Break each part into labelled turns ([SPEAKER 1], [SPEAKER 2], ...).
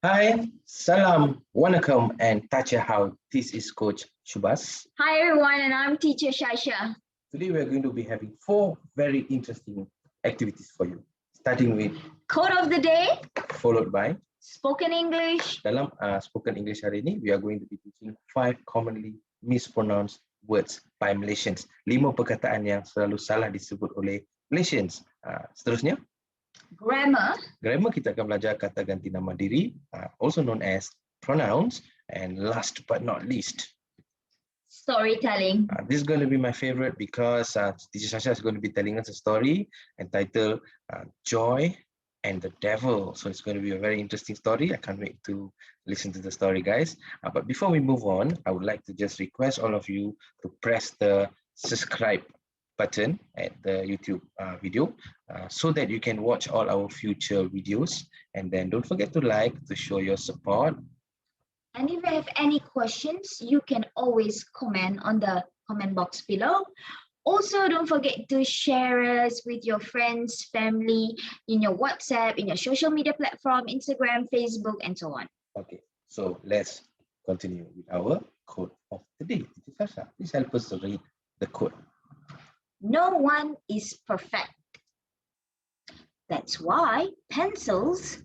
[SPEAKER 1] Hi, salam, wanakam, and tachahau. This is Coach Shubhas.
[SPEAKER 2] Hi everyone, and I'm teacher Shasha.
[SPEAKER 1] Today we are going to be having 4 very interesting activities for you. Starting with
[SPEAKER 2] Quote of the day,
[SPEAKER 1] followed by
[SPEAKER 2] spoken English.
[SPEAKER 1] dalam spoken English hari ini, we are going to be teaching 5 commonly mispronounced words by Malaysians. 5 perkataan yang selalu salah disebut oleh Malaysians. Seterusnya,
[SPEAKER 2] Grammar,
[SPEAKER 1] grammar kita akan belajar kata ganti nama diri, also known as pronouns, and last but not least,
[SPEAKER 2] storytelling.
[SPEAKER 1] this is going to be my favorite because Teacher Sasha is going to be telling us a story entitled Joy and the Devil. So it's going to be a very interesting story. I can't wait to listen to the story, guys. But before we move on, I would like to just request all of you to press the subscribe button at the YouTube video so that you can watch all our future videos. And then don't forget to like, to show your support.
[SPEAKER 2] And if you have any questions, you can always comment on the comment box below. Also, don't forget to share us with your friends, family, in your WhatsApp, in your social media platform, Instagram, Facebook, and so on.
[SPEAKER 1] Okay, so let's continue with our quote of the day. Teacher Sasha, please help us to read the quote.
[SPEAKER 2] No one is perfect. That's why pencils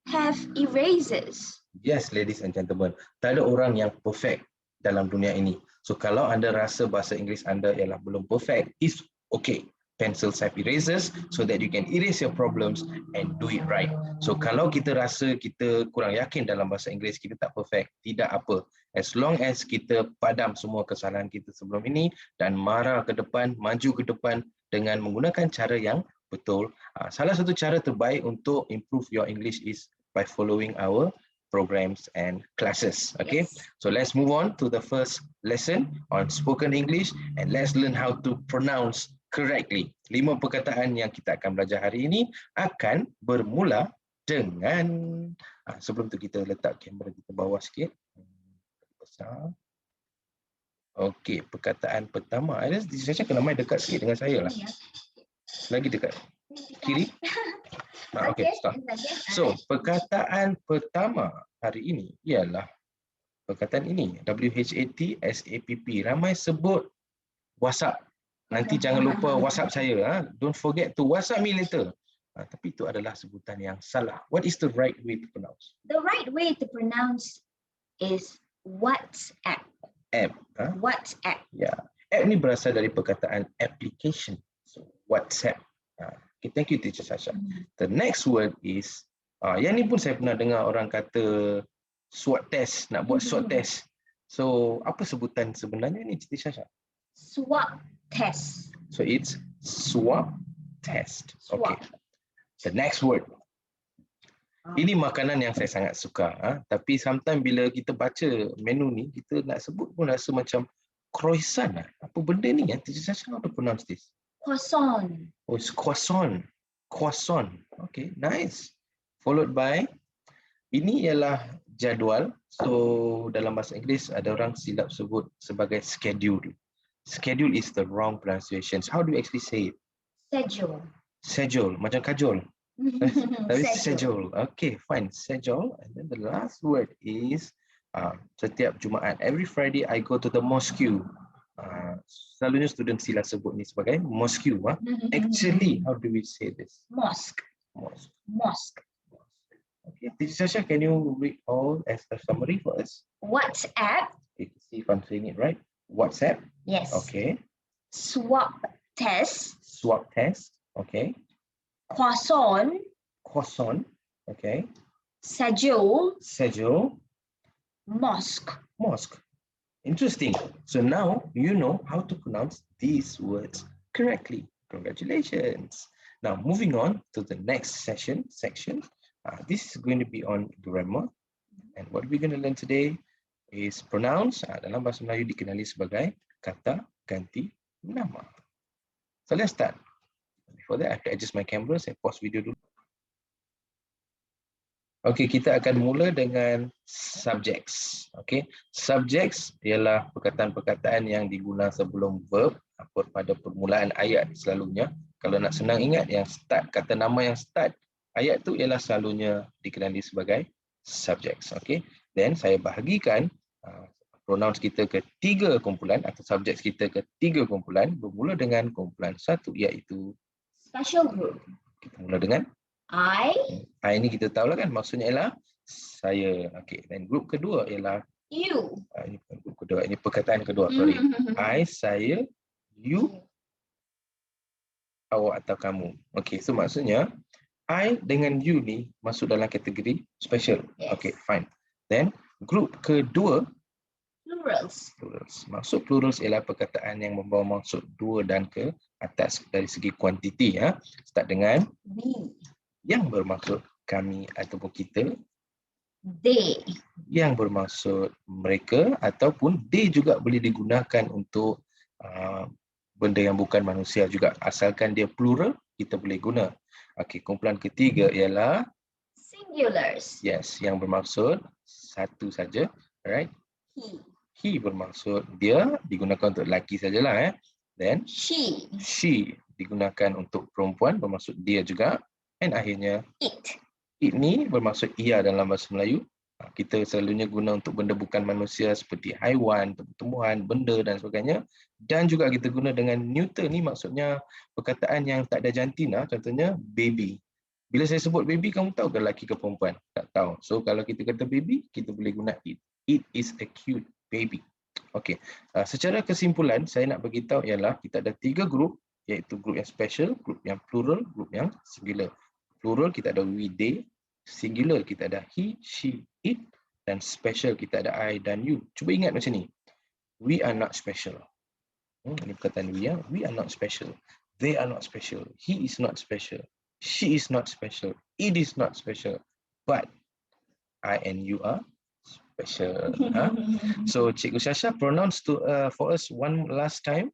[SPEAKER 2] have erasers.
[SPEAKER 1] Yes, ladies and gentlemen, tak ada orang yang perfect dalam dunia ini. So kalau anda rasa bahasa Inggeris anda ialah belum perfect, it's okay. Pencils have erasers so that you can erase your problems and do it right. So kalau kita rasa kita kurang yakin dalam bahasa Inggeris, kita tak perfect, tidak apa. As long as kita padam semua kesalahan kita sebelum ini dan marah ke depan, maju ke depan dengan menggunakan cara yang betul. Salah satu cara terbaik untuk improve your English is by following our programs and classes. Okay,
[SPEAKER 2] Yes.
[SPEAKER 1] so let's move on to the first lesson on spoken English and let's learn how to pronounce correctly. 5 perkataan yang kita akan belajar hari ini akan bermula dengan sebelum tu kita letak kamera kita bawah sikit. Besar. Okey, perkataan pertama. Saya kena mai dekat sikit dengan saya lah. Lagi dekat. Kiri. Okay, stop. So, perkataan pertama hari ini ialah perkataan ini, WHATSAPP. Ramai sebut WhatsApp. Nanti jangan lupa WhatsApp saya. Don't forget to WhatsApp me later. Tapi itu adalah sebutan yang salah. What is the right way to pronounce?
[SPEAKER 2] The right way to pronounce is WhatsApp.
[SPEAKER 1] App.
[SPEAKER 2] WhatsApp.
[SPEAKER 1] Ya. App ni berasal dari perkataan application. So, WhatsApp. Okay, thank you, Teacher Sasha. The next word is, yang ni pun saya pernah dengar orang kata swab test, nak buat swab test. So, apa sebutan sebenarnya ni, Teacher Sasha?
[SPEAKER 2] Swab test.
[SPEAKER 1] So, it's swab test.
[SPEAKER 2] Swab.
[SPEAKER 1] Okay. The next word. Ini makanan yang saya sangat suka. Tapi sometimes bila kita baca menu ni, kita nak sebut pun rasa macam croissant. Apa benda ni? Teacher Sasha, how to pronounce this?
[SPEAKER 2] Croissant.
[SPEAKER 1] Oh, it's croissant. Croissant. Okay, nice. Followed by, ini ialah jadual. So, dalam bahasa Inggeris, ada orang silap sebut sebagai schedule. Schedule is the wrong pronunciation. How do you actually say it?
[SPEAKER 2] Schedule.
[SPEAKER 1] Schedule, macam kajol. Tapi schedule. Okay, fine. Schedule. And then the last word is, setiap Jumaat. Every Friday, I go to the mosque. Selalunya student silap sebut ni sebagai mosque. Actually, how do we say this?
[SPEAKER 2] Mosque.
[SPEAKER 1] Mosque.
[SPEAKER 2] Mosque.
[SPEAKER 1] Okay, Teacher Sasha, can you read all as a summary for us?
[SPEAKER 2] WhatsApp.
[SPEAKER 1] Okay, see if I'm saying it right. WhatsApp.
[SPEAKER 2] Yes.
[SPEAKER 1] Okay.
[SPEAKER 2] Swab test.
[SPEAKER 1] Swab test. Okay.
[SPEAKER 2] Croissant.
[SPEAKER 1] Croissant. Okay.
[SPEAKER 2] Schedule.
[SPEAKER 1] Schedule.
[SPEAKER 2] Mosque.
[SPEAKER 1] Mosque. Interesting. So now you know how to pronounce these words correctly. Congratulations. Now moving on to the next section. This is going to be on grammar. And what we're going to learn today is pronounce. Dalam bahasa Melayu dikenali sebagai kata ganti nama. So let's start. Before that, I have to adjust my camera. Saya pause video dulu. Okay, kita akan mula dengan subjects. Okay, subjects ialah perkataan-perkataan yang diguna sebelum verb pada permulaan ayat selalunya. Kalau nak senang ingat, yang start, kata nama yang start ayat tu ialah selalunya dikenali sebagai subjects. Okay. Then saya bahagikan pronouns kita ke 3 kumpulan atau subjects kita ke 3 kumpulan bermula dengan kumpulan 1 iaitu
[SPEAKER 2] Special group.
[SPEAKER 1] kita mula dengan
[SPEAKER 2] I,
[SPEAKER 1] I ni kita tahulah kan maksudnya ialah saya. Okay. Dan grup kedua ialah
[SPEAKER 2] you.
[SPEAKER 1] ini bukan grup kedua, ini perkataan kedua, sorry. I, saya, you, awak atau kamu. Okay, so maksudnya I dengan you ni masuk dalam kategori special.
[SPEAKER 2] Yes.
[SPEAKER 1] Okay, fine. Then grup kedua
[SPEAKER 2] Plurals.
[SPEAKER 1] plurals. Maksud plurals ialah perkataan yang membawa maksud 2 dan ke atas dari segi kuantiti ya. Start dengan
[SPEAKER 2] We,
[SPEAKER 1] yang bermaksud kami ataupun kita,
[SPEAKER 2] they.
[SPEAKER 1] yang bermaksud mereka ataupun they juga boleh digunakan untuk benda yang bukan manusia juga. Asalkan dia plural, kita boleh guna. Okey, kumpulan ketiga ialah
[SPEAKER 2] Singulars.
[SPEAKER 1] yes, yang bermaksud satu saja. Alright.
[SPEAKER 2] He,
[SPEAKER 1] He bermaksud dia, digunakan untuk lelaki sajalah. Then she digunakan untuk perempuan, bermaksud dia juga. Dan akhirnya
[SPEAKER 2] it.
[SPEAKER 1] it ni bermaksud ia dalam bahasa Melayu. Kita selalunya guna untuk benda bukan manusia seperti haiwan, tumbuhan, benda dan sebagainya. Dan juga kita guna dengan neuter ni maksudnya perkataan yang tak ada jantina, contohnya baby. Bila saya sebut baby, kamu tahu ke lelaki ke perempuan? Tak tahu. So kalau kita kata baby, kita boleh guna it. It is a cute baby. Okey. Secara kesimpulan, saya nak beritahu ialah kita ada 3 grup, iaitu grup yang special, grup yang plural, grup yang singular. Plural kita ada we, they. Singular kita ada he, she, it. Dan special kita ada I dan you. Cuba ingat macam ni. We are not special. Ini perkataan we ya. We are not special. They are not special. He is not special. She is not special. It is not special. But I and you are special. So Cikgu Syasha pronounce for us one last time.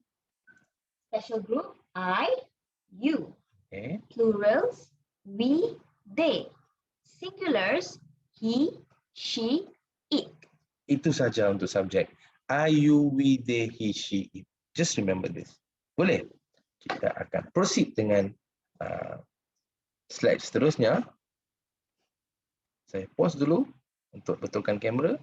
[SPEAKER 2] Special group, I, you.
[SPEAKER 1] Okay.
[SPEAKER 2] Plurals, we, they. Singulars, he, she, it.
[SPEAKER 1] Itu saja untuk subjek. I, you, we, they, he, she, it. Just remember this. Boleh? Kita akan proceed dengan slide seterusnya. Saya pause dulu untuk betulkan kamera.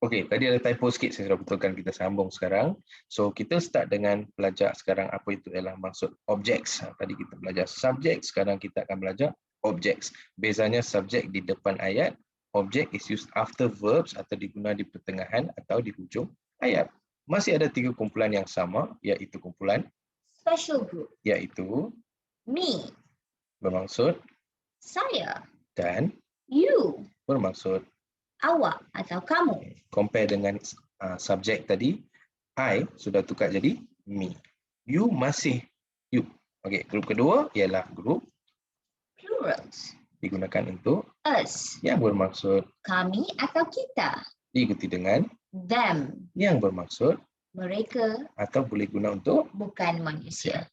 [SPEAKER 1] Okey, tadi ada typo sikit, saya sudah betulkan, kita sambung sekarang. So, kita start dengan belajar sekarang apa itu ialah maksud objects. Tadi kita belajar subject, sekarang kita akan belajar objects. Bezanya subject di depan ayat, object is used after verbs atau diguna di pertengahan atau di hujung ayat. Masih ada 3 kumpulan yang sama, iaitu kumpulan
[SPEAKER 2] Special group,
[SPEAKER 1] iaitu
[SPEAKER 2] me,
[SPEAKER 1] bermaksud
[SPEAKER 2] saya,
[SPEAKER 1] dan
[SPEAKER 2] you,
[SPEAKER 1] bermaksud
[SPEAKER 2] awak atau kamu.
[SPEAKER 1] compare dengan subjek tadi, I sudah tukar jadi me. You masih you. Okey, grup kedua ialah grup
[SPEAKER 2] Plurals,
[SPEAKER 1] digunakan untuk
[SPEAKER 2] us,
[SPEAKER 1] yang bermaksud
[SPEAKER 2] kami atau kita.
[SPEAKER 1] diikuti dengan
[SPEAKER 2] Them,
[SPEAKER 1] yang bermaksud
[SPEAKER 2] mereka,
[SPEAKER 1] atau boleh guna untuk
[SPEAKER 2] bukan manusia.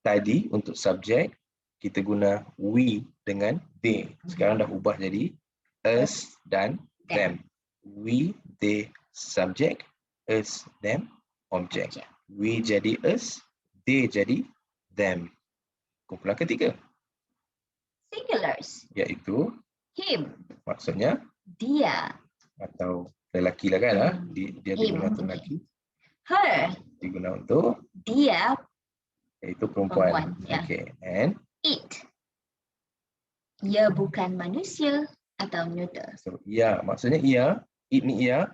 [SPEAKER 1] tadi untuk subjek kita guna we dengan they. Sekarang dah ubah jadi us dan them. We, they, subject, us, them, object. We jadi us, they jadi them. Kumpulan ketiga
[SPEAKER 2] Singulars,
[SPEAKER 1] iaitu
[SPEAKER 2] him,
[SPEAKER 1] maksudnya
[SPEAKER 2] dia,
[SPEAKER 1] atau lelaki lah kan, dia digunakan untuk lelaki,
[SPEAKER 2] her,
[SPEAKER 1] digunakan untuk
[SPEAKER 2] dia,
[SPEAKER 1] iaitu perempuan.
[SPEAKER 2] Perempuan, ya.
[SPEAKER 1] Okay. And
[SPEAKER 2] it. Ia bukan manusia atau neuter.
[SPEAKER 1] so ia, maksudnya ia, it ni ia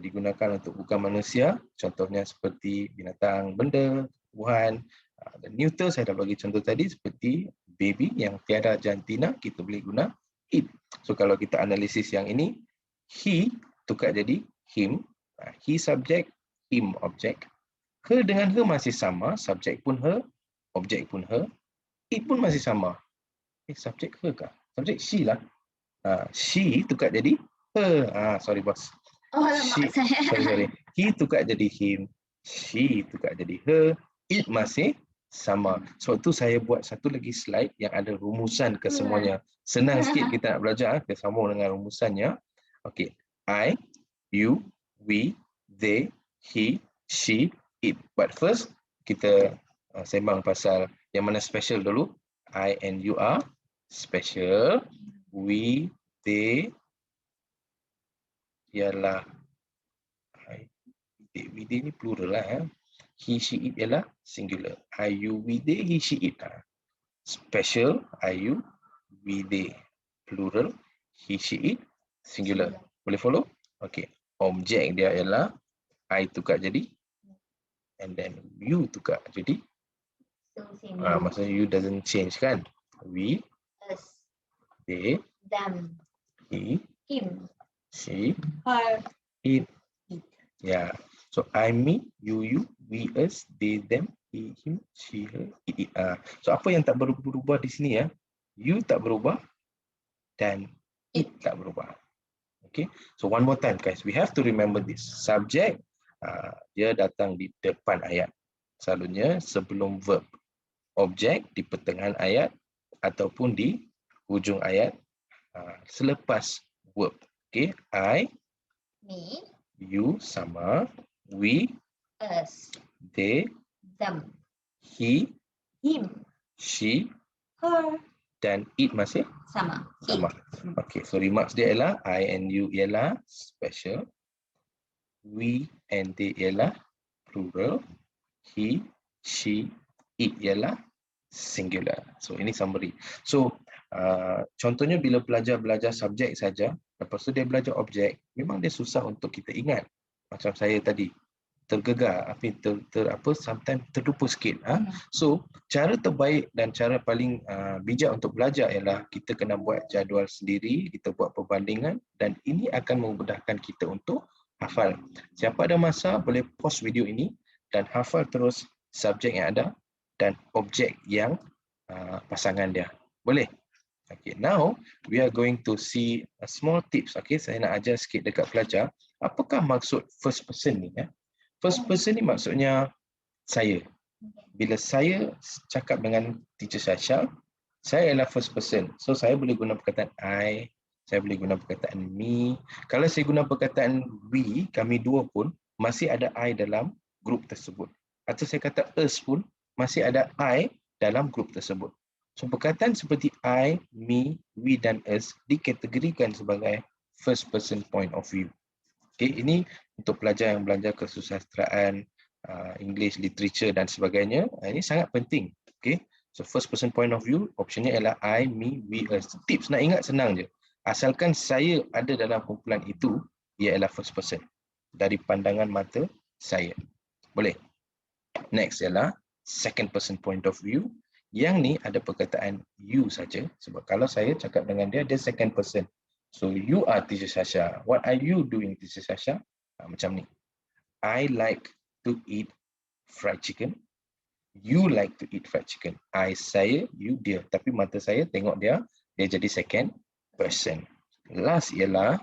[SPEAKER 1] digunakan untuk bukan manusia, contohnya seperti binatang, benda, tumbuhan. Dan neuter saya dah bagi contoh tadi seperti baby yang tiada jantina, kita boleh guna it. So kalau kita analisis yang ini, he tukar jadi him, he subject, him object. Her dengan her masih sama, subject pun her, object pun her, it pun masih sama. Subject her kah? Subject she lah. She tukar jadi her. Sorry bos.
[SPEAKER 2] Oh, alamak saya.
[SPEAKER 1] Sorry. He tukar jadi him, she tukar jadi her, it masih sama. Sebab tu saya buat satu lagi slide yang ada rumusan ke semuanya. Senang sikit kita nak belajar, kita sambung dengan rumusannya. Okay. I, you, we, they, he, she, it. But first, kita sembang pasal yang mana special dulu. I and you are special. We, they ialah, we they ni plural lah. He she it ialah singular. I you we they he she it. Special I you we they plural, he she it singular. Boleh follow? Okay. Objek dia ialah I tukar jadi and then you tukar jadi.
[SPEAKER 2] So same.
[SPEAKER 1] Maksudnya you doesn't change kan? We,
[SPEAKER 2] Us,
[SPEAKER 1] they,
[SPEAKER 2] them,
[SPEAKER 1] he,
[SPEAKER 2] him,
[SPEAKER 1] she,
[SPEAKER 2] her,
[SPEAKER 1] it.
[SPEAKER 2] it.
[SPEAKER 1] Yeah. So I, me, you, we, us, they, them, he, him, she, her, it. So apa yang tak berubah di sini ya? You tak berubah dan it tak berubah. Okay. So one more time guys, we have to remember this. Subject dia datang di depan ayat. Selalunya sebelum verb. Objek di pertengahan ayat ataupun di hujung ayat selepas verb. Okay. I,
[SPEAKER 2] Me,
[SPEAKER 1] you sama, we,
[SPEAKER 2] us,
[SPEAKER 1] they,
[SPEAKER 2] them,
[SPEAKER 1] he,
[SPEAKER 2] him,
[SPEAKER 1] she,
[SPEAKER 2] her,
[SPEAKER 1] dan it masih
[SPEAKER 2] sama.
[SPEAKER 1] sama.
[SPEAKER 2] It.
[SPEAKER 1] Okay, so remarks dia ialah I and you ialah special, we and they ialah plural, he, she, it ialah singular. So ini summary. So contohnya bila pelajar belajar subjek saja, lepas tu dia belajar objek, memang dia susah untuk kita ingat. Macam saya tadi tergegar, sometimes terlupa sikit. So cara terbaik dan cara paling bijak untuk belajar ialah kita kena buat jadual sendiri, kita buat perbandingan dan ini akan memudahkan kita untuk hafal. Siapa ada masa boleh pause video ini dan hafal terus subjek yang ada dan objek yang pasangan dia. Boleh? Okay, now we are going to see a small tips. Okay, saya nak ajar sikit dekat pelajar. Apakah maksud first person ni? First person ni maksudnya saya. Bila saya cakap dengan teacher Sasha, saya adalah first person. So saya boleh guna perkataan I, saya boleh guna perkataan me. Kalau saya guna perkataan we, kami dua pun masih ada I dalam grup tersebut. Atau saya kata us pun masih ada I dalam grup tersebut. So perkataan seperti I, me, we dan us dikategorikan sebagai first person point of view. Okay, ini untuk pelajar yang belajar kesusastraan, English, literature dan sebagainya. Ini sangat penting. Okay, so first person point of view, optionnya ialah I, me, we, us. Tips nak ingat senang je. Asalkan saya ada dalam kumpulan itu, ia ialah first person. Dari pandangan mata saya. Boleh? Next ialah second person point of view. Yang ni ada perkataan you saja. Sebab kalau saya cakap dengan dia, dia second person. So you are teacher Sasha. What are you doing teacher Sasha? Macam ni. I like to eat fried chicken. You like to eat fried chicken. I, saya, you, dia. Tapi mata saya tengok dia, dia jadi second person. Last ialah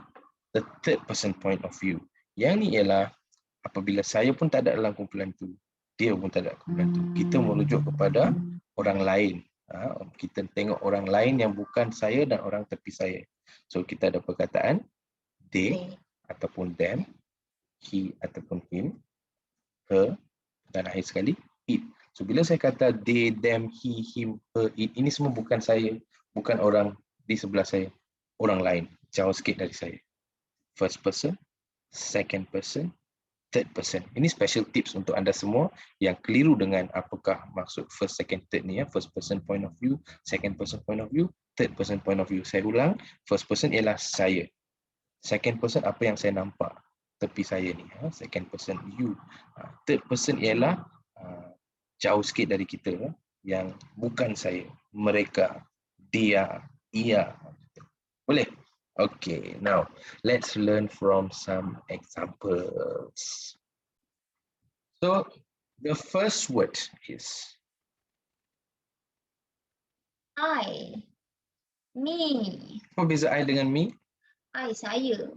[SPEAKER 1] the third person point of view. Yang ni ialah apabila saya pun tak ada dalam kumpulan tu, dia pun tak ada kumpulan tu. Kita merujuk kepada orang lain. Kita tengok orang lain yang bukan saya dan orang tepi saya. So kita ada perkataan they ataupun them, he ataupun him, her dan akhir sekali it. So bila saya kata they, them, he, him, her, it, ini semua bukan saya, bukan orang di sebelah saya, orang lain, jauh sikit dari saya. First person, second person, third person. Ini special tips untuk anda semua yang keliru dengan apakah maksud first, second, third ni ya. First person point of view, second person point of view, third person point of view. Saya ulang, first person ialah saya. Second person apa yang saya nampak tepi saya ni. Second person you. Third person ialah jauh sikit dari kita yang bukan saya, mereka, dia, ia. Boleh? Okay, now let's learn from some examples. So the first word is
[SPEAKER 2] I, me.
[SPEAKER 1] apa beza I dengan me?
[SPEAKER 2] I, saya.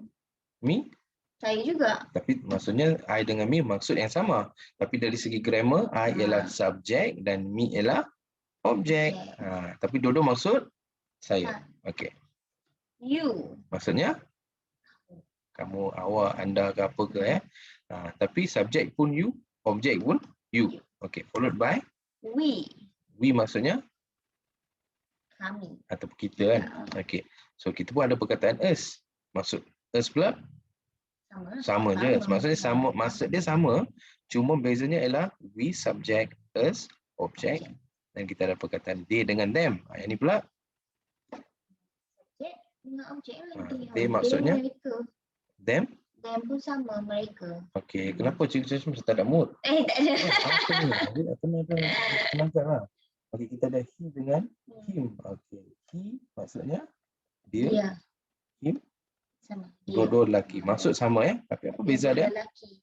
[SPEAKER 1] Me?
[SPEAKER 2] Saya juga.
[SPEAKER 1] Tapi maksudnya I dengan me maksud yang sama. Tapi dari segi grammar, I ialah subjek dan me ialah objek. Tapi dua-dua maksud saya. Okay.
[SPEAKER 2] You.
[SPEAKER 1] Maksudnya kamu, awak, anda ke apa ke tapi subjek pun you, objek pun you. Okay, followed by
[SPEAKER 2] we.
[SPEAKER 1] We maksudnya
[SPEAKER 2] Kami.
[SPEAKER 1] Ataupun kita kan. Okey. So kita pun ada perkataan us. Maksud us pula sama je. Maksudnya sama, maksud dia sama. Cuma bezanya ialah we subject, us object, dan kita ada perkataan they dengan them. Yang ni pula
[SPEAKER 2] Subjek dengan objek lagi.
[SPEAKER 1] they maksudnya
[SPEAKER 2] Mereka.
[SPEAKER 1] them.
[SPEAKER 2] Them pun sama mereka.
[SPEAKER 1] Okey, kenapa Cikgu macam tak ada mood?
[SPEAKER 2] Tak ada.
[SPEAKER 1] Apa ni? Apa ni ada semangat lah. Okey, kita ada he dengan him. Okey, he maksudnya dia,
[SPEAKER 2] Dia.
[SPEAKER 1] him
[SPEAKER 2] Sama. Dia.
[SPEAKER 1] dua-dua lelaki. Maksud sama Tapi apa beza dia?
[SPEAKER 2] Lelaki.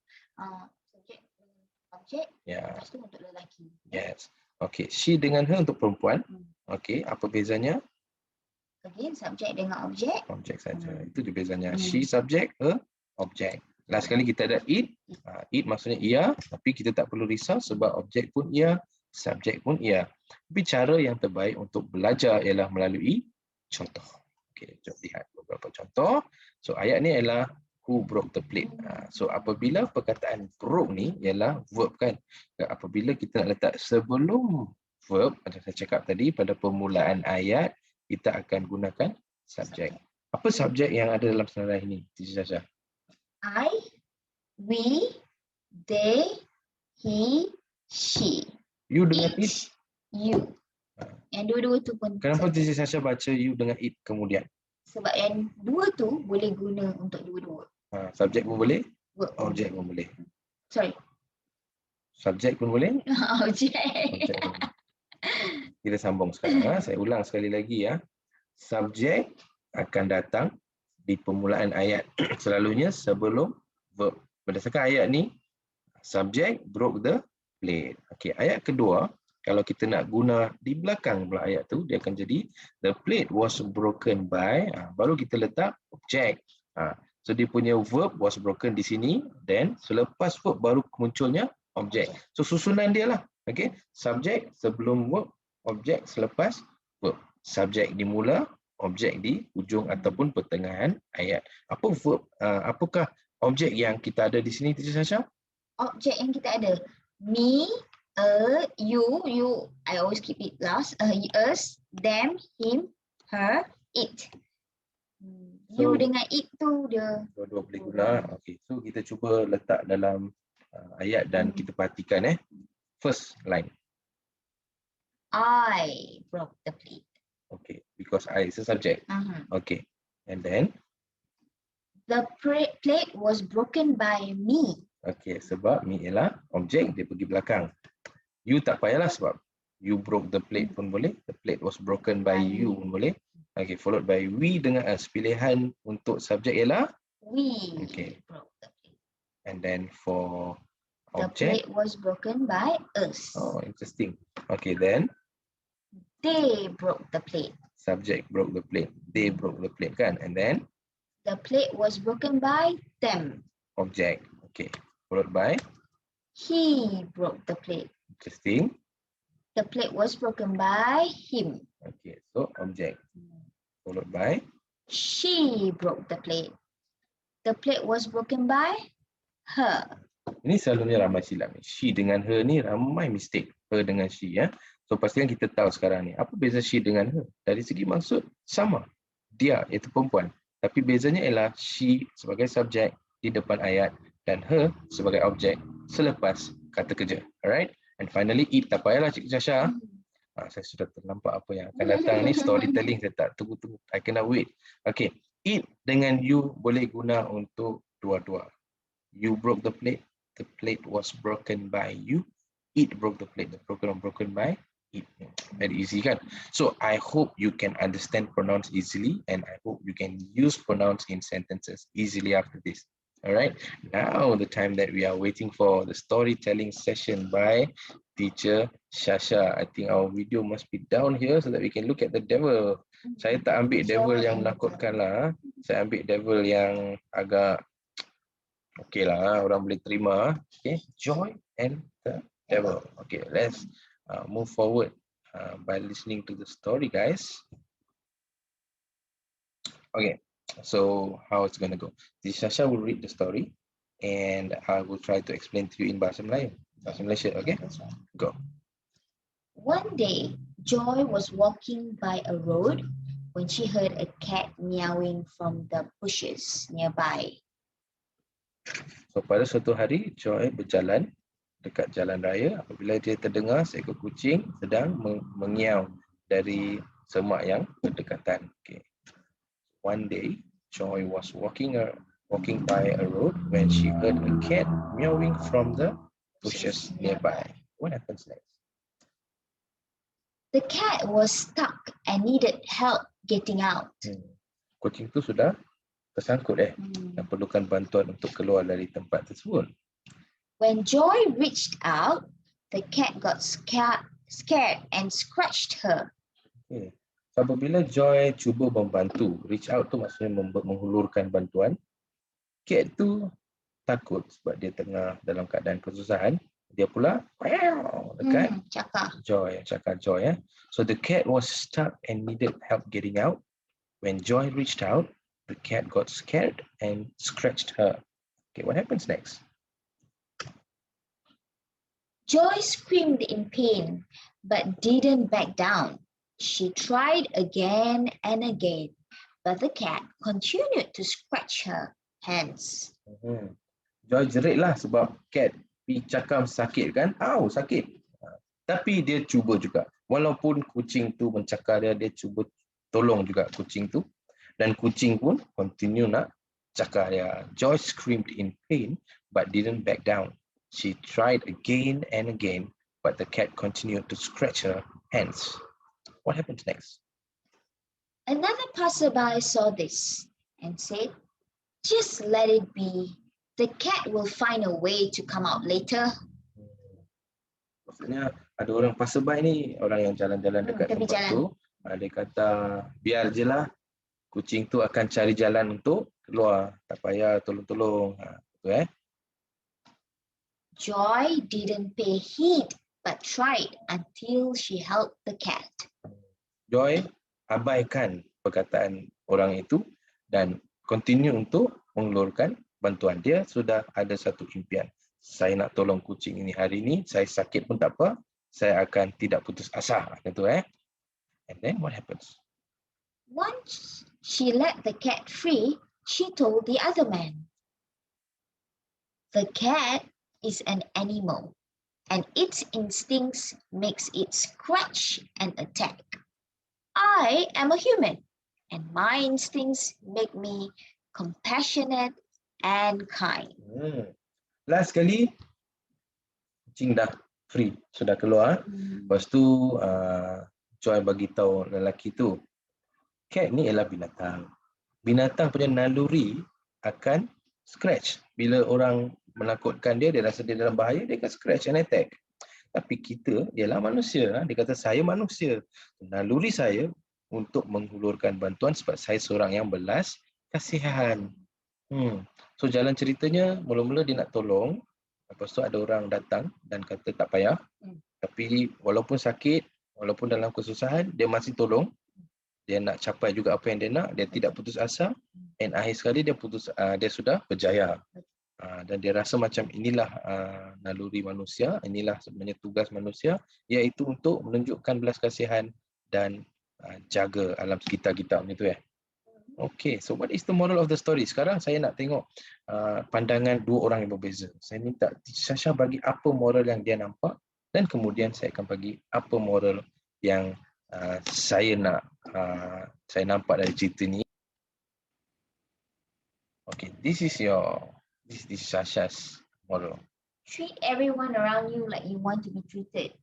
[SPEAKER 2] Subjek dengan objek.
[SPEAKER 1] Ya.
[SPEAKER 2] Lepas tu untuk lelaki.
[SPEAKER 1] Yes. Okey, she dengan her untuk perempuan. Okey, apa bezanya?
[SPEAKER 2] Again, subjek dengan objek.
[SPEAKER 1] Objek saja. Itu dia bezanya. She subject, her objek. Last sekali kita ada it. It maksudnya ia, tapi kita tak perlu risau sebab objek pun ia, subjek pun ia. Tapi cara yang terbaik untuk belajar ialah melalui contoh. Okey, jom lihat beberapa contoh. So ayat ni ialah who broke the plate. So apabila perkataan broke ni ialah verb kan. Apabila kita nak letak sebelum verb, macam saya cakap tadi pada permulaan ayat, kita akan gunakan subjek. Apa subjek yang ada dalam senarai ini, Teacher Sasha?
[SPEAKER 2] I, we, they, he, she.
[SPEAKER 1] You dengan it.
[SPEAKER 2] Each, you. Yang dua-dua tu pun.
[SPEAKER 1] Kenapa Teacher Sasha baca you dengan it kemudian?
[SPEAKER 2] Sebab yang dua tu boleh guna untuk dua-dua.
[SPEAKER 1] Subjek pun boleh,
[SPEAKER 2] Verb.
[SPEAKER 1] objek pun boleh.
[SPEAKER 2] Sorry.
[SPEAKER 1] Subjek pun boleh,
[SPEAKER 2] Objek.
[SPEAKER 1] objek pun boleh. Kita sambung sekarang. Saya ulang sekali lagi ya. Subjek akan datang di permulaan ayat selalunya sebelum verb. Berdasarkan ayat ni, subjek broke the plate. Okey, ayat kedua, kalau kita nak guna di belakang pula ayat tu, dia akan jadi the plate was broken by, baru kita letak objek. So dia punya verb was broken di sini, then selepas verb baru munculnya objek. So susunan dia lah. Okey, subjek sebelum verb, objek selepas verb. Subjek di mula, objek di ujung ataupun pertengahan ayat. Apa verb, apakah objek yang kita ada di sini, Teacher Sasha?
[SPEAKER 2] Objek yang kita ada. Me, you, I always keep it last. Us, them, him, her, it. You dengan it tu dia.
[SPEAKER 1] Dua-dua boleh guna. Okey, so kita cuba letak dalam ayat dan kita perhatikan first line.
[SPEAKER 2] I broke the plate.
[SPEAKER 1] Okay, because I is a subject. Okay, and then
[SPEAKER 2] the plate was broken by me.
[SPEAKER 1] Okay, sebab me ialah objek, dia pergi belakang. You tak payahlah sebab you broke the plate pun boleh. The plate was broken by you pun boleh. Okay, followed by we dengan us. Pilihan untuk subjek ialah
[SPEAKER 2] we
[SPEAKER 1] broke the plate. And then for
[SPEAKER 2] the
[SPEAKER 1] object,
[SPEAKER 2] plate was broken by us.
[SPEAKER 1] Oh, interesting. Okay, then
[SPEAKER 2] they broke the plate.
[SPEAKER 1] Subject broke the plate. They broke the plate kan? And then
[SPEAKER 2] the plate was broken by them.
[SPEAKER 1] Object. Okay. Followed by
[SPEAKER 2] he broke the plate.
[SPEAKER 1] Interesting.
[SPEAKER 2] The plate was broken by him.
[SPEAKER 1] Okay. So object. Followed by
[SPEAKER 2] she broke the plate. The plate was broken by her.
[SPEAKER 1] Ini selalunya ramai silap ni. She dengan her ni ramai mistake. Her dengan she ya. So pastikan kita tahu sekarang ni. Apa beza she dengan her? Dari segi maksud sama. Dia iaitu perempuan. Tapi bezanya ialah she sebagai subjek di depan ayat dan her sebagai objek selepas kata kerja. Alright? And finally it, tak payahlah Cikgu Sasha. Saya sudah ternampak apa yang akan datang ni. Storytelling saya tak tunggu-tunggu. I cannot wait. Okay. It dengan you boleh guna untuk dua-dua. You broke the plate. The plate was broken by you. It broke the plate. The broken by it. Very easy kan? So I hope you can understand pronouns easily and I hope you can use pronouns in sentences easily after this. Alright, now the time that we are waiting for the storytelling session by Teacher Sasha. I think our video must be down here so that we can look at the devil. Saya tak ambil devil yang menakutkan lah. Saya ambil devil yang agak okay lah, orang boleh terima. Okay, joy and the devil. Okay, let's move forward by listening to the story, guys. Okay. So how it's going to go? Teacher Sasha will read the story and I will try to explain to you in Bahasa Melayu. Bahasa Malaysia, okay? Go.
[SPEAKER 2] One day, Joy was walking by a road when she heard a cat meowing from the bushes nearby.
[SPEAKER 1] So pada suatu hari Joy berjalan dekat jalan raya apabila dia terdengar seekor kucing sedang mengiau dari semak yang berdekatan. Okay. One day Joy was walking by a road when she heard a cat meowing from the bushes nearby. What happens next?
[SPEAKER 2] The cat was stuck and needed help getting out.
[SPEAKER 1] Kucing tu sudah tersangkut dan perlukan bantuan untuk keluar dari tempat tersebut.
[SPEAKER 2] When Joy reached out, the cat got scared and scratched her.
[SPEAKER 1] Okay. So, apabila Joy cuba membantu, reach out tu maksudnya menghulurkan bantuan, cat tu takut sebab dia tengah dalam keadaan kesusahan. Dia pula dekat Joy. So the cat was stuck and needed help getting out. When Joy reached out, the cat got scared and scratched her. Okay, what happens next?
[SPEAKER 2] Joy screamed in pain, but didn't back down. She tried again and again, but the cat continued to scratch her hands.
[SPEAKER 1] Joy jeritlah sebab cat cakap sakit kan? Sakit. Tapi dia cuba juga. Walaupun kucing tu mencakar dia cuba tolong juga kucing tu. Dan kucing pun continue nak cakar dia. Joy screamed in pain but didn't back down. She tried again and again, but the cat continued to scratch her hands. What happens next?
[SPEAKER 2] Another passerby saw this and said, "Just let it be. The cat will find a way to come out later."
[SPEAKER 1] Maksudnya ada orang passerby ni, orang yang jalan-jalan dekat tempat tu, dia kata biar je lah, kucing tu akan cari jalan untuk keluar, tak payah tolong-tolong.
[SPEAKER 2] Joy didn't pay heed but tried until she helped the cat.
[SPEAKER 1] Joy abaikan perkataan orang itu dan continue untuk mengulurkan bantuan. Dia sudah ada satu impian. Saya nak tolong kucing ini hari ini, saya sakit pun tak apa, saya akan tidak putus asa. Gitu, And then what happens?
[SPEAKER 2] Once she let the cat free, she told the other man, "The cat is an animal, and its instincts makes it scratch and attack. I am a human, and my instincts make me compassionate and kind."
[SPEAKER 1] Last kali, kucing dah free, sudah keluar. Lepas tu, Joy bagi tahu lelaki tu, cat ni ialah binatang. Binatang punya naluri akan scratch. Bila orang menakutkan dia, dia rasa dia dalam bahaya, dia akan scratch and attack. Tapi kita ialah manusia. Dia kata, saya manusia. Naluri saya untuk menghulurkan bantuan sebab saya seorang yang belas kasihan. So jalan ceritanya, mula-mula dia nak tolong. Lepas tu ada orang datang dan kata tak payah. Tapi walaupun sakit, walaupun dalam kesusahan, dia masih tolong. Dia nak capai juga apa yang dia nak. Dia tidak putus asa. Dan akhir sekali dia sudah berjaya. Dan dia rasa macam inilah naluri manusia. Inilah sebenarnya tugas manusia. Iaitu untuk menunjukkan belas kasihan dan jaga alam sekitar kita. Macam tu Okay, so what is the moral of the story? Sekarang saya nak tengok pandangan dua orang yang berbeza. Saya minta Sasha bagi apa moral yang dia nampak dan kemudian saya akan bagi apa moral yang saya nampak dari cerita ni. Okay, this is Sasha's moral.
[SPEAKER 2] Treat everyone around you like you want to be treated.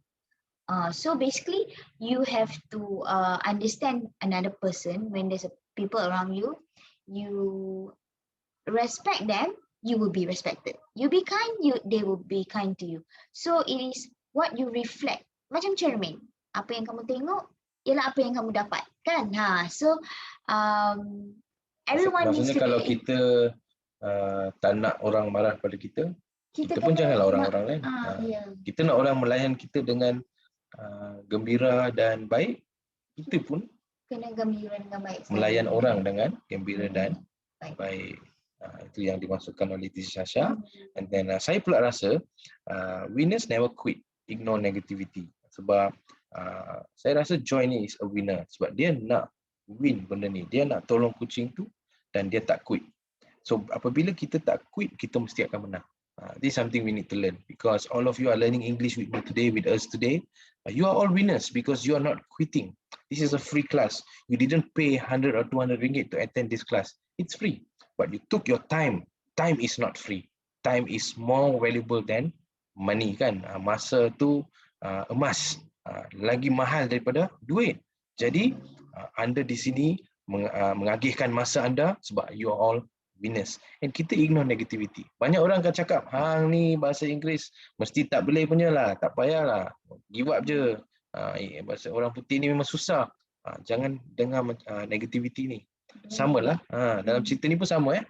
[SPEAKER 2] So basically, you have to understand another person. When there's people around you, you respect them, you will be respected. You be kind, they will be kind to you. So it is what you reflect. Macam cermin. Apa yang kamu tengok, ialah apa yang kamu dapat. Kan? So everyone needs to be...
[SPEAKER 1] Maksudnya kalau kita tak nak orang marah pada kita, kita pun janganlah orang-orang lain. Kita nak orang melayan kita dengan gembira dan baik, kita pun
[SPEAKER 2] kena gembira dengan baik.
[SPEAKER 1] Melayan orang dengan gembira dan baik. Itu yang dimaksudkan oleh Sasha. And then saya pula rasa winners never quit, ignore negativity. Sebab Saya rasa Joy ni is a winner sebab dia nak win benda ni. Dia nak tolong kucing tu dan dia tak quit. So apabila kita tak quit, kita mesti akan menang. This is something we need to learn because all of you are learning English with me today, with us today. You are all winners because you are not quitting. This is a free class. You didn't pay 100 or 200 ringgit to attend this class. It's free, but you took your time. Time is not free. Time is more valuable than money kan. Masa tu emas, lagi mahal daripada duit. Jadi anda di sini mengagihkan masa anda sebab you are all winners. And kita ignore negativity. Banyak orang akan cakap, hang ni bahasa Inggeris mesti tak boleh punya lah, tak payahlah, give up je. Bahasa orang putih ni memang susah. Jangan dengar negativity ni. Samalah, dalam cerita ni pun sama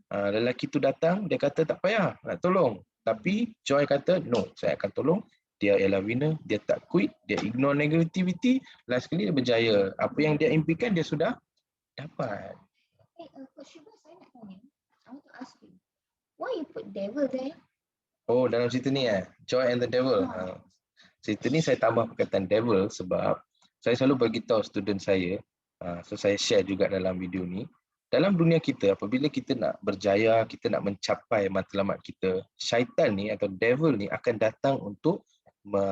[SPEAKER 1] lelaki tu datang, dia kata tak payah, nak tolong. Tapi Joy kata, no, saya akan tolong. Dia ialah winner, dia tak quit, dia ignore negativity, last kali dia berjaya. Apa yang dia impikan, dia sudah dapat.
[SPEAKER 2] Coach Shubhas, saya nak tanya. I want to ask you, why you put devil there?
[SPEAKER 1] Oh, dalam cerita ni Joy and the Devil. Cerita ni saya tambah perkataan devil sebab saya selalu bagi tahu student saya, so saya share juga dalam video ni. Dalam dunia kita, apabila kita nak berjaya, kita nak mencapai matlamat kita, syaitan ni atau devil ni akan datang untuk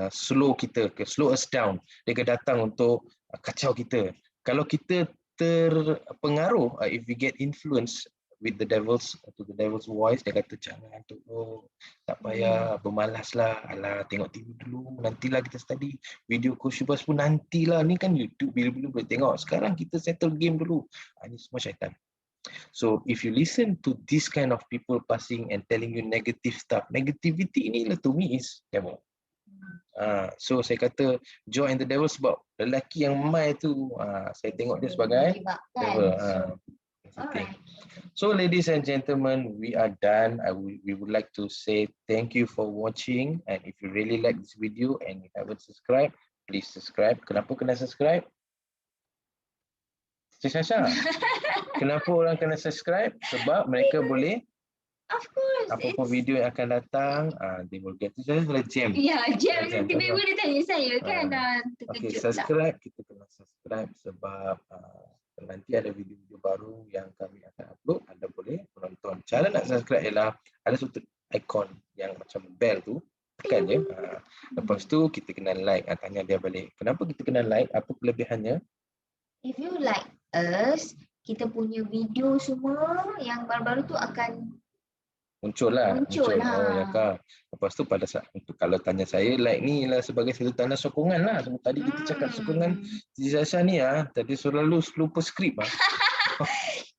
[SPEAKER 1] slow kita, slow us down. Dia akan datang untuk kacau kita. Kalau kita terpengaruh, if we get influence with the devil's voice, dia kata jangan tolong, tak payah, bermalaslah, alah tengok TV dulu, nantilah kita study, video Coach Shubhas pun nantilah, ni kan YouTube bila-bila boleh tengok, sekarang kita settle game dulu. Ini semua syaitan. So if you listen to this kind of people passing and telling you negative stuff, negativity ni to me is devil. So saya kata Joy and the Devil sebab lelaki yang mai tu, saya tengok dia sebagai devil. So ladies and gentlemen, we are done. We would like to say thank you for watching, and if you really like this video and you haven't subscribed, please subscribe. Kenapa kena subscribe? Sasha, kenapa orang kena subscribe? Sebab mereka boleh,
[SPEAKER 2] of course,
[SPEAKER 1] apa-apa video yang akan datang, they will get to jam.
[SPEAKER 2] Ya, jam. Tiba-tiba dia tanya saya kan,
[SPEAKER 1] Okay,
[SPEAKER 2] terkejut
[SPEAKER 1] subscribe. Kita kena subscribe sebab nanti ada video-video baru yang kami akan upload. Anda boleh menonton. Cara nak subscribe ialah ada satu ikon yang macam bell tu, tekan je. Lepas tu kita kena like. Tanya dia balik, kenapa kita kena like? Apa kelebihannya?
[SPEAKER 2] If you like us, kita punya video semua yang baru-baru tu akan
[SPEAKER 1] Muncul lah. Oh ya kak. Lepas tu pada saat kalau tanya saya, like ni lah sebagai satu tanda sokongan lah. Sebab tadi kita cakap sokongan Sasha ni tadi selalu lupa skrip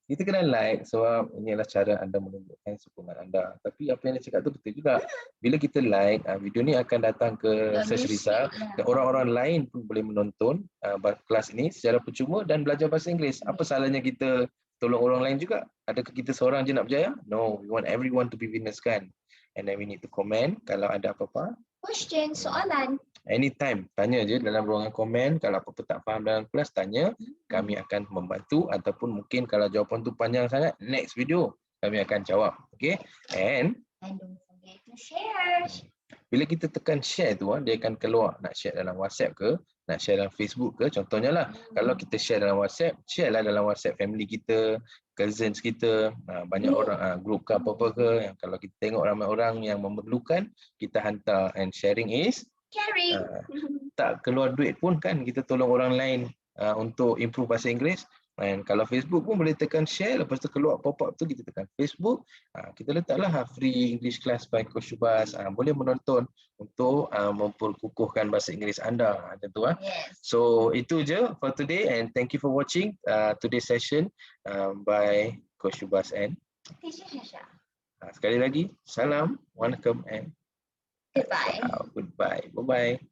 [SPEAKER 1] Kita kena like sebab ini adalah cara anda menunjukkan sokongan anda. Tapi apa yang dia cakap tu betul juga. Bila kita like, video ni akan datang ke search result dan orang-orang lain pun boleh menonton kelas ini secara percuma dan belajar bahasa Inggeris. Apa salahnya kita tolong orang lain juga? Adakah kita seorang je nak berjaya? No, we want everyone to be winners kan. And then we need to comment kalau ada apa-apa.
[SPEAKER 2] Question, soalan.
[SPEAKER 1] Anytime, tanya je dalam ruangan komen. Kalau apa-apa tak faham dalam kelas, tanya. Kami akan membantu ataupun mungkin kalau jawapan tu panjang sangat, next video kami akan jawab. Okay? And
[SPEAKER 2] don't forget to share.
[SPEAKER 1] Bila kita tekan share tu, dia akan keluar nak share dalam WhatsApp ke, nak share dalam Facebook ke. Contohnya lah, kalau kita share dalam WhatsApp, share lah dalam WhatsApp family kita, cousins kita, banyak orang, group ke apa-apa ke. Yang kalau kita tengok ramai orang yang memerlukan, kita hantar. And sharing is
[SPEAKER 2] Sharing.
[SPEAKER 1] Tak keluar duit pun kan, kita tolong orang lain untuk improve bahasa Inggeris. And kalau Facebook pun boleh tekan share, lepas tu keluar pop-up tu kita tekan Facebook, kita letaklah free English class by Coach Shubhas, boleh menonton untuk memperkukuhkan bahasa Inggeris anda macam tu.
[SPEAKER 2] Yes.
[SPEAKER 1] So itu je for today and thank you for watching today's session by Coach Shubhas and
[SPEAKER 2] Teacher Sasha.
[SPEAKER 1] sekali lagi salam, waalaikum and
[SPEAKER 2] Goodbye.
[SPEAKER 1] goodbye. Bye-bye.